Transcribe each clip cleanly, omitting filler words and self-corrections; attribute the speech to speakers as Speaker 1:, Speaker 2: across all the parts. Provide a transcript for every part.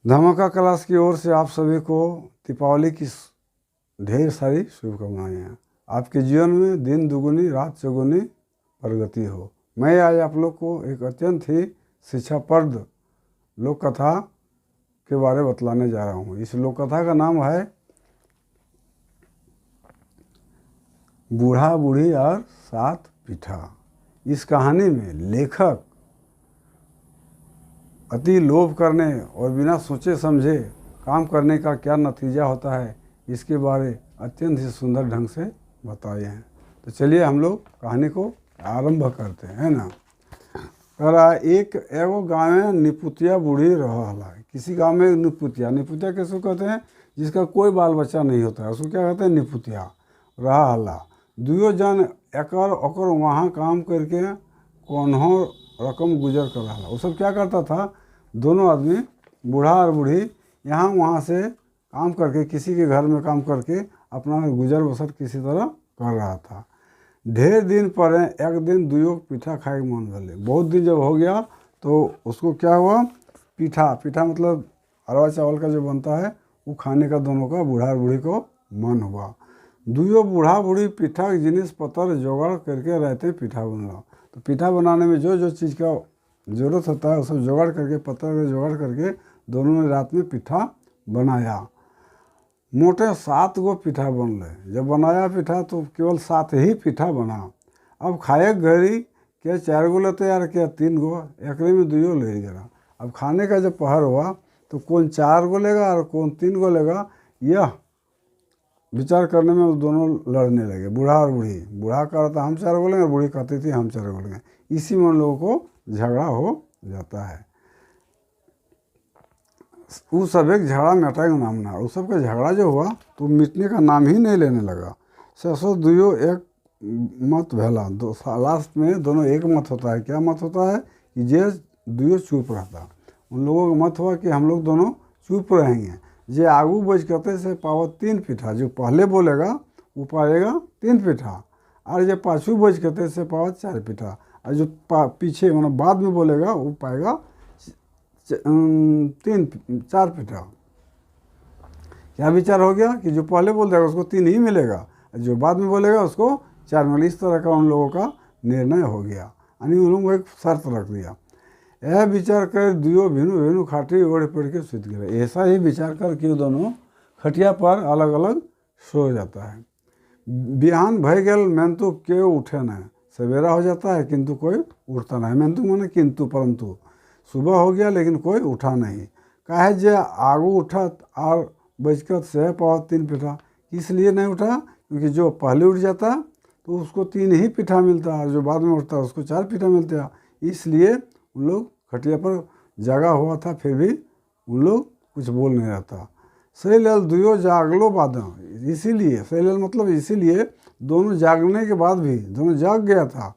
Speaker 1: धमाका क्लास की ओर से आप सभी को दीपावली की ढेर सारी शुभकामनाएं हैं। आपके जीवन में दिन दुगुनी रात चौगुनी प्रगति हो। मैं आज आप लोग को एक अत्यंत ही शिक्षाप्रद लोक कथा के बारे में बतलाने जा रहा हूँ। इस लोक कथा का नाम है बूढ़ा बूढ़ी और सात पीठा। इस कहानी में लेखक अति लोभ करने और बिना सोचे समझे काम करने का क्या नतीजा होता है, इसके बारे अत्यंत ही सुंदर ढंग से बताए हैं। तो चलिए हम लोग कहानी को आरंभ करते हैं ना। एक एगो गाँव में निपुतिया बूढ़ी रहा। किसी गांव में निपुतिया किसको कहते हैं? जिसका कोई बाल बच्चा नहीं होता है, उसको क्या कहते हैं? निपुतिया रहा। दुयो जन एकर ओकर वहाँ काम करके कोन्हो रकम गुजर कर रहा। वो सब क्या करता था? दोनों आदमी बूढ़ा और बूढ़ी यहाँ वहाँ से काम करके किसी के घर में काम करके अपना गुजर बसर किसी तरह कर रहा था। ढेर दिन पर एक दिन दुयो पीठा खाए मन भले। बहुत दिन जब हो गया तो उसको क्या हुआ? पीठा मतलब अरवा चावल का जो बनता है वो खाने का दोनों का बूढ़ा और बूढ़ी को मन हुआ। दुयो बूढ़ा बूढ़ी पीठा जिनिस पत्थर जोगाड़ करके रहते पीठा बना। तो पीठा बनाने में जो जो चीज़ का ज़रूरत होता है वो सब जोगाड़ करके पत्थर का जोगाड़ करके दोनों ने रात में पीठा बनाया। मोटे 7 गो पीठा बनले। जब बनाया पीठा तो केवल 7 ही पीठा बना। अब खाए घड़ी के 4 गो ले तैयार किया, 3 गो एकरे में दुयो ले गया। अब खाने का जब पहर हुआ तो कौन 4 गो लेगा और कौन 3 गो लेगा, यह विचार करने में वो दोनों लड़ने लगे, बूढ़ा और बूढ़ी। बूढ़ा कह रहा था हम 4 गो लेंगे, बूढ़ी कहती थी हम 4 गो लेंगे। इसी में उन लोगों को झगड़ा हो जाता है। वो सब एक झगड़ा मिटाएगा नाम ना। उस सब का झगड़ा जो हुआ तो मिटने का नाम ही नहीं लेने लगा। ससो दुयो एक मत भेला। लास्ट में दोनों एक मत होता है। क्या मत होता है? कि जे दुयो चुप रहता। उन लोगों का मत हुआ कि हम लोग दोनों चुप रहेंगे। जे आगू बज कहते से पावत 3 पीठा। जो पहले बोलेगा वो पाएगा 3 पीठा, और जो पाछू बज कहते से पावत 4 पीठा, और जो पीछे मतलब बाद में बोलेगा वो पाएगा 4 पीठा। क्या विचार हो गया कि जो पहले बोल देगा उसको 3 ही मिलेगा, जो बाद में बोलेगा उसको 4 मिलेगा। इस तरह का उन लोगों का निर्णय हो गया। यानी उन लोगों को एक शर्त रख दिया। यह विचार कर दुयो भिनु खाटी ओढ़ पड़ के सुत गए। ऐसा ही विचार कर के दोनों खटिया पर अलग अलग सो जाता है। बिहान भय गेल मेंतु के उठे न। सवेरा हो जाता है किंतु कोई उठता नहीं। मेंतु माने किंतु परंतु। सुबह हो गया लेकिन कोई उठा नहीं। काहे जे आगू उठत और बजकत से पावत 3 पीठा। इसलिए नहीं उठा क्योंकि जो पहले उठ जाता तो उसको 3 ही पीठा मिलता, और जो बाद में उठता उसको 4 पीठा मिलता। इसलिए उन लोग खटिया पर जगा हुआ था, फिर भी उन लोग कुछ बोल नहीं रहा था। सही लेल दुयो जागलो बाद। इसीलिए सही लेल मतलब इसीलिए दोनों जागने के बाद भी दोनों जाग गया था।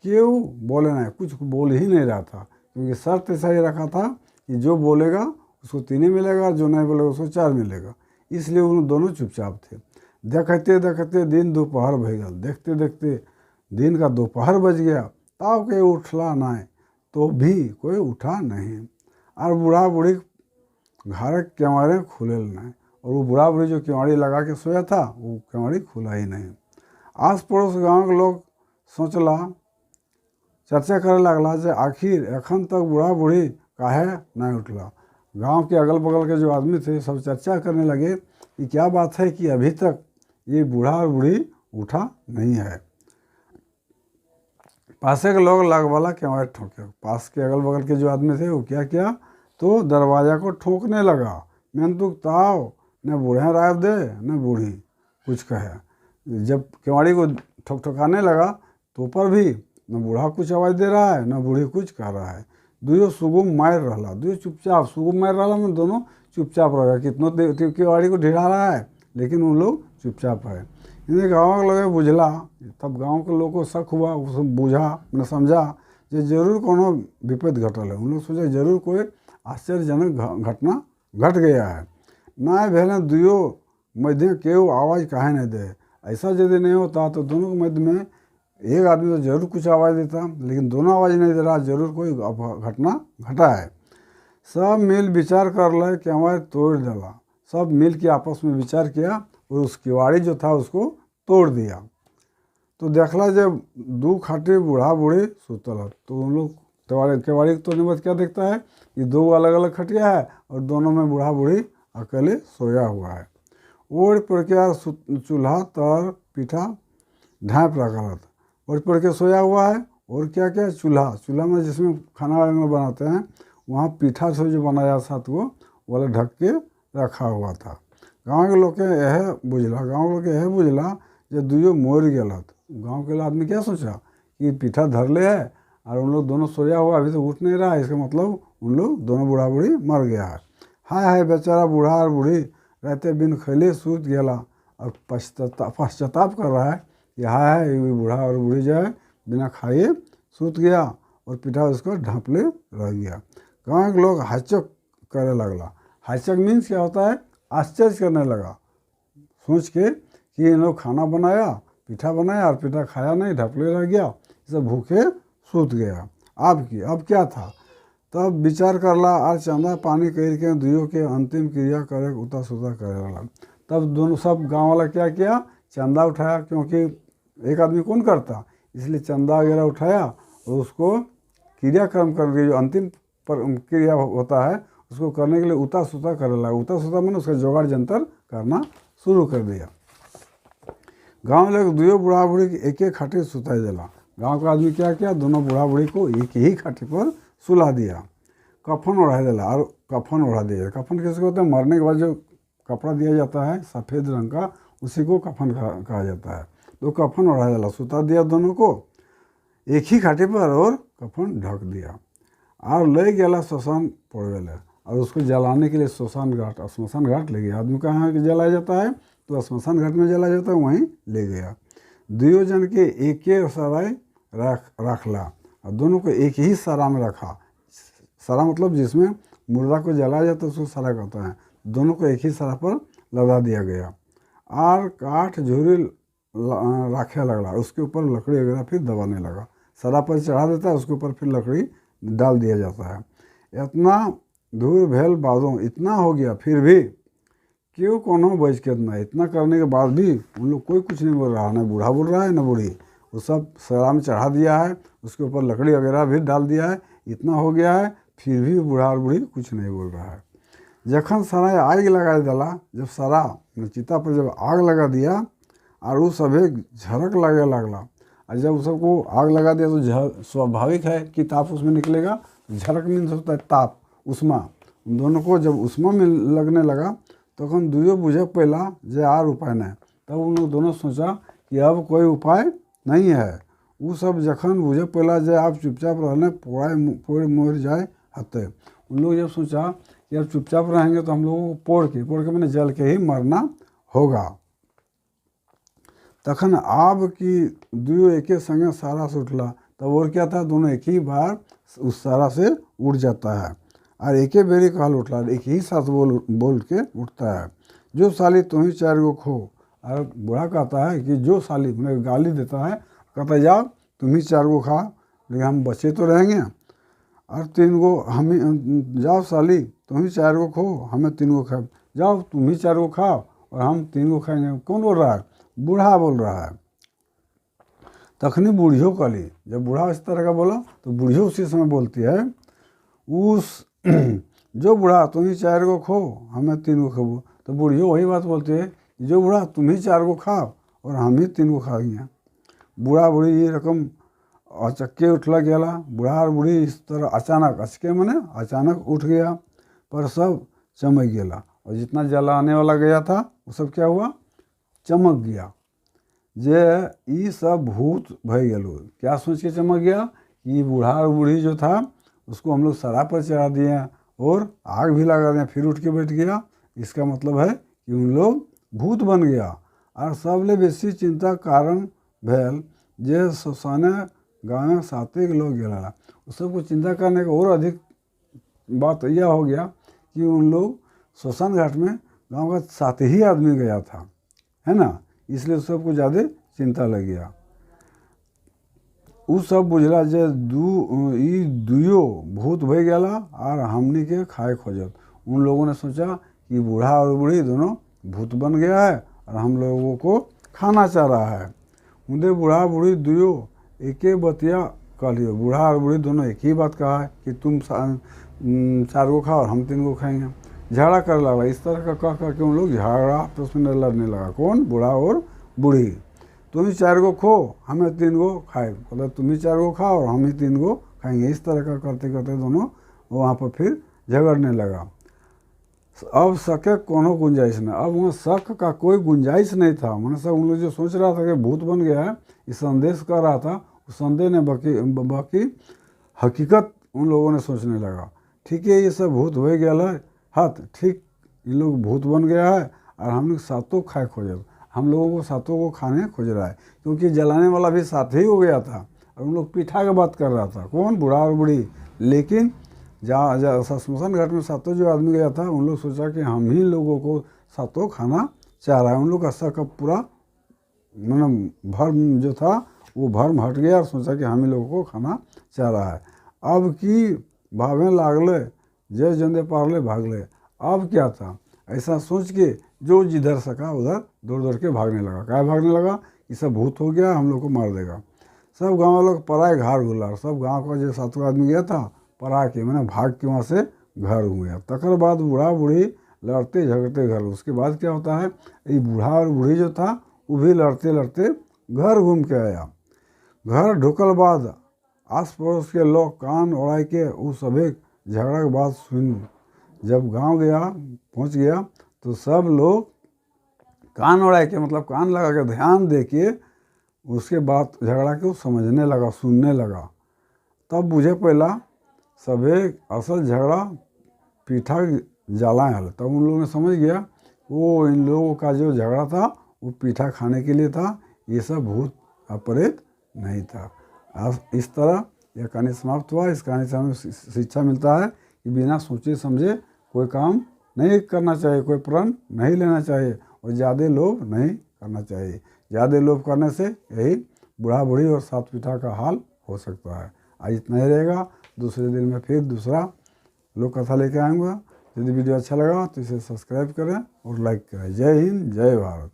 Speaker 1: क्यों बोले नहीं, कुछ बोल ही नहीं रहा था, क्योंकि शर्त ऐसा ही रखा था कि जो बोलेगा उसको 3 ही मिलेगा, जो नहीं बोलेगा उसको 4 मिलेगा। इसलिए उन दोनों चुपचाप थे। देखते देखते दिन दोपहर भय गल। देखते देखते दिन का दोपहर बज गया, ताव के उठला नहीं तो भी कोई उठा नहीं। और बूढ़ा बूढ़ी घर केवाड़े खुले नहीं, और वो बूढ़ा बूढ़ी जो केवाड़ी लगा के सोया था वो केवाड़ी खुला ही नहीं। आस पड़ोस गाँव के लोग सोचला, चर्चा करे लगला जे आखिर एखन तक बूढ़ा बूढ़ी काहे नहीं उठला। गांव के अगल बगल के जो आदमी थे सब चर्चा करने लगे कि क्या बात है कि अभी तक ये बूढ़ा और बूढ़ी उठा नहीं है। पासे के लोग लगवाला केवाड़ी ठोके। पास के अगल बगल के जो आदमी थे वो क्या किया तो दरवाज़ा को ठोकने लगा। मेंतु ताव न बूढ़े राय दे न बूढ़ी कुछ कहे। जब केवाड़ी को ठोकाने लगा तो पर भी न बूढ़ा कुछ आवाज़ दे रहा है न बूढ़ी कुछ कह रहा है। दुयो सुगुम मार रहा। दुयो चुपचाप सुगुम मार रहा में दोनों चुपचाप रहा। कितनों केवाड़ी को ढिढ़ा रहा है लेकिन उन लोग चुपचाप है। इन्हें गाँव के लोग बुझला। तब गांव के लोग को शक हुआ, वो सब बुझा मैंने समझा जो जरूर कोनो विपद घटल है। उन लोग सोचा जरूर कोई आश्चर्यजनक घटना घट गया है। ना भेले दुयो मध्य केहू आवाज़ काहे नहीं दे। ऐसा यदि नहीं होता तो दोनों के मध्य में एक आदमी तो जरूर कुछ आवाज़ देता, लेकिन दोनों आवाज़ नहीं दे रहा, जरूर कोई घटना घटा है। सब मिल विचार कर रहे कि हमारे तोड़ डाला। सब मिल के आपस में विचार किया और उस किवाड़ी जो था उसको तोड़ दिया। तो देखला जब दो खाटे बूढ़ा बूढ़ी सुतल है, तो उन लोग केवाड़ी तोड़ने के बाद क्या देखता है कि दो अलग अलग खटिया है और दोनों में बूढ़ा बूढ़ी अकेले सोया हुआ है। ओढ़ पड़ के चूल्हा तर पीठा ढाँप रखा था, ओढ़ पड़ के सोया हुआ है। और क्या क्या चूल्हा में जिसमें खाना वाना बनाते हैं वहाँ पीठा से जो बनाया साथ वो वाला ढक के रखा हुआ था। गाँव के लोग के यह बुझला जो दुइयो मोर गलत। गाँव के आदमी क्या सोचा कि पीठा धर ले है और उन लोग दोनों सोया हुआ अभी तो उठ नहीं रहा है, इसका मतलब उन लोग दोनों बूढ़ा बूढ़ी मर गया है। हाय हाय बेचारा बूढ़ा और बूढ़ी रहते बिन खैले सूत गया और पश्चाताप कर रहा है कि हाय हाय ये बूढ़ा और बूढ़ी जो है बिना खाए सूत गया और पीठा उसको ढांपले रह गया। गाँव के लोग हाचक करे लगला। हाचक मीन्स क्या होता है, आश्चर्य करने लगा सोच के कि इन लोग खाना बनाया, पीठा बनाया और पीठा खाया नहीं, ढपले रह गया, इसे भूखे सूत गया। अब क्या था, तब विचार करला और चंदा पानी कर के दुइयों के अंतिम क्रिया करे उता सुता करे लगा। तब दोनों सब गांव वाला क्या किया, चंदा उठाया, क्योंकि एक आदमी कौन करता, इसलिए चंदा वगैरह उठाया और उसको क्रियाक्रम करके जो अंतिम क्रिया होता है उसको करने के लिए उता सुता करे लगा। उता सुता मैंने उसका जोगाड़ जंतर करना शुरू कर दिया। गाँव लोग दुइयों बूढ़ा बूढ़ी एक एक खाटे सुताई दिला। गाँव का आदमी क्या किया, दोनों बूढ़ा बूढ़ी को एक ही खाटे पर सुला दिया, कफन ओढ़ा दिला। और कफन ओढ़ा दिया, कफन किसको होता है, मरने के बाद जो कपड़ा दिया जाता है सफ़ेद रंग का, उसी को कफन कहा जाता है। तो कफन ओढ़ा दिला, सुता दिया दोनों को एक ही खाटे पर और कफन ढक दिया और ले गया श्मशान पड़वेले। और उसको जलाने के लिए श्मशान घाट ले गया। आदमी कहाँ जलाया जाता है, तो श्मशान घाट में जलाया जाता है, वहीं ले गया। दुइयों जन के एक सराय रखला और दोनों को एक ही सरा में रखा। सरा मतलब जिसमें मुर्दा को जलाया जाता है उसको सरा कहता है। दोनों को एक ही सरा पर लदा दिया गया और काठ झूरी रखे लगला, उसके ऊपर लकड़ी वगैरह फिर दबाने लगा। सरा पर चढ़ा देता है, उसके ऊपर फिर लकड़ी डाल दिया जाता है। इतना दूर भेल बादों, इतना हो गया फिर भी क्यों कोनो बच के इतना, इतना करने के बाद भी उन लोग कोई कुछ नहीं बोल रहा, न बूढ़ा बोल रहा है न बूढ़ी। वो सब सरा में चढ़ा दिया है, उसके ऊपर लकड़ी वगैरह भी डाल दिया है, इतना हो गया है फिर भी बूढ़ा और बूढ़ी कुछ नहीं बोल रहा है। जखन सराय आग लगा दिला, जब सरा चिता पर जब आग लगा दिया और वो सभी झरक लगे लगला। और जब सबको आग लगा दिया तो स्वाभाविक है कि ताप उसमें निकलेगा। झरक मीन्स होता है ताप, उष्मा। उन दोनों को जब उष्मा में लगने लगा तो दुइयों बुझे पहला जे आर उपाय नहीं। तब उन लोग दोनों सोचा कि अब कोई उपाय नहीं है। वो सब जखन बुझे पहला जे आप चुपचाप रहने पोड़ मोर जाए हते। उन लोग जब सोचा कि अब चुपचाप रहेंगे तो हम लोगों को पोड़ के मैंने जल के ही मरना होगा। तखन आब की दुइयों एक संगे सारा से उठला। तब और क्या था, दोनों एक ही बार उस सारा से उठ जाता है और एक ही बेरी कहल उठला, एक ही साथ बोल के उठता है। जो साली तुम्हें 4 गो खो। और बूढ़ा कहता है कि जो साली, मैंने गाली देता है, कहता है जाओ तुम ही 4 गो खा, लेकिन हम बचे तो रहेंगे। और 3 गो हम, जाओ साली तुम ही 4 गो खो, हमें 3 गो खा, जाओ तुम ही 4 गो खाओ और हम 3 गो खाएंगे। कौन बोल रहा है, बूढ़ा बोल रहा है। तखनी बूढ़ियों कली, जब बूढ़ा इस तरह का बोला तो बूढ़ियों उसी समय बोलती है, उस जो बूढ़ा तुम ही 4 गो खो, हमें 3 गो खाबो। तो बूढ़ियों वही बात बोलती है, जो बूढ़ा तुम ही 4 गो खाओ और हम ही 3 गो खाएंगे। बूढ़ा बूढ़ी ये रकम अचक्के उठला गया। बूढ़ा और बूढ़ी इस तरह अचानक, अचके मैंने अचानक उठ गया, पर सब चमक गया और जितना जला आने वाला गया था वो सब क्या हुआ, चमक गया। जे ये सब भूत भय गलो। क्या सोच के चमक गया, ये बूढ़ा और बूढ़ी जो था उसको हम लोग सरा पर चढ़ा दिए और आग भी लगा दिया, फिर उठ के बैठ गया। इसका मतलब है कि उन लोग भूत बन गया। और सबले बेसी चिंता कारण भेल जे शमशाने गाँव में 7 लोग गया। उस सबको चिंता करने का और अधिक बात यह हो गया कि उन लोग शमशान घाट में गाँव का 7 ही आदमी गया था, है ना, इसलिए सबको ज़्यादा चिंता लग गया। उ सब बुझला जे ई दुयो भूत भई गया और हमनी के खाए खोजत। उन लोगों ने सोचा कि बूढ़ा और बूढ़ी दोनों भूत बन गया है और हम लोगों को खाना चाह रहा है। उनके बूढ़ा बूढ़ी दुयो एक ही बतिया कह लियो। बूढ़ा और बूढ़ी दोनों एक ही बात कहा है कि तुम 4 गो खाओ और हम 3 गो खाएंगे। झगड़ा कर लगा। इस तरह का कह करके उन लोग झगड़ा आपस में लड़ने लगा। कौन? बूढ़ा और बूढ़ी। तुम ही 4 गो खो, हमें 3 गो खाए, मतलब तुम ही 4 गो खाओ और हम ही 3 गो खाएंगे। इस तरह का करते करते दोनों वहाँ पर फिर झगड़ने लगा। अब शक के कोनो गुंजाइश नहीं। अब वहाँ शक का कोई गुंजाइश नहीं था। मैंने सब उन लोग जो सोच रहा था कि भूत बन गया है, इस संदेश कर रहा था, उस संदेश ने बाकी हकीकत उन लोगों ने सोचने लगा। ठीक है, ये सब भूत हो गया है, हाथ ठीक, इन लोग भूत बन गया है और हम लोग सातों खाए खोजे, हम लोगों को सातों को खाने खोज रहा है। क्योंकि जलाने वाला भी साथ ही हो गया था और उन लोग पीठा की बात कर रहा था। कौन? बूढ़ा और बूढ़ी। लेकिन जहाँ स्मशान घाट में सातों जो आदमी गया था, उन लोग सोचा कि हम ही लोगों को सातों खाना चाह रहा है। उन लोग का शक पूरा मतलब भर्म जो था वो भर्म हट गया और सोचा कि हम ही लोगों को खाना चाह रहा है। अब की भागने लागले, जय जंदे पारले भागले। अब क्या था, ऐसा सोच के जो जिधर सका उधर दौड़ दौड़ के भागने लगा। क्या भागने लगा? कि सब भूत हो गया, हम लोग को मार देगा। सब गाँव वालों पराए घर गुला। सब गाँव का जो 7 आदमी गया था परा के, मैंने भाग के वहाँ से घर हुए। तकर बाद बूढ़ा बूढ़ी लड़ते झगड़ते घर। उसके बाद क्या होता है, ये बूढ़ा और बूढ़ी जो था वो भी लड़ते लड़ते घर घूम के आया। घर ढुकल बाद आस पड़ोस के लोग कान उड़ाई के उस सभी झगड़ा के बात सुन। जब गांव गया पहुंच गया तो सब लोग कान उड़ाई के मतलब कान लगा के ध्यान दे के उसके बाद झगड़ा के समझने लगा, सुनने लगा। तब बुझे पहला सभी असल झगड़ा पीठा जाला है। तब उन लोगों ने समझ गया वो इन लोगों का जो झगड़ा था वो पीठा खाने के लिए था, ये सब भूत प्रेत नहीं था। इस तरह यह कहानी समाप्त हुआ। इस कहानी से हमें शिक्षा मिलता है कि बिना सोचे समझे कोई काम नहीं करना चाहिए, कोई प्रण नहीं लेना चाहिए और ज़्यादा लोभ नहीं करना चाहिए। ज़्यादा लोभ करने से यही बूढ़ा बूढ़ी और 7 पीठा का हाल हो सकता है। आज इतना ही रहेगा। दूसरे दिन में फिर दूसरा लोक कथा लेके आऊँगा। यदि वीडियो अच्छा लगा तो इसे सब्सक्राइब करें और लाइक करें। जय हिंद, जय भारत।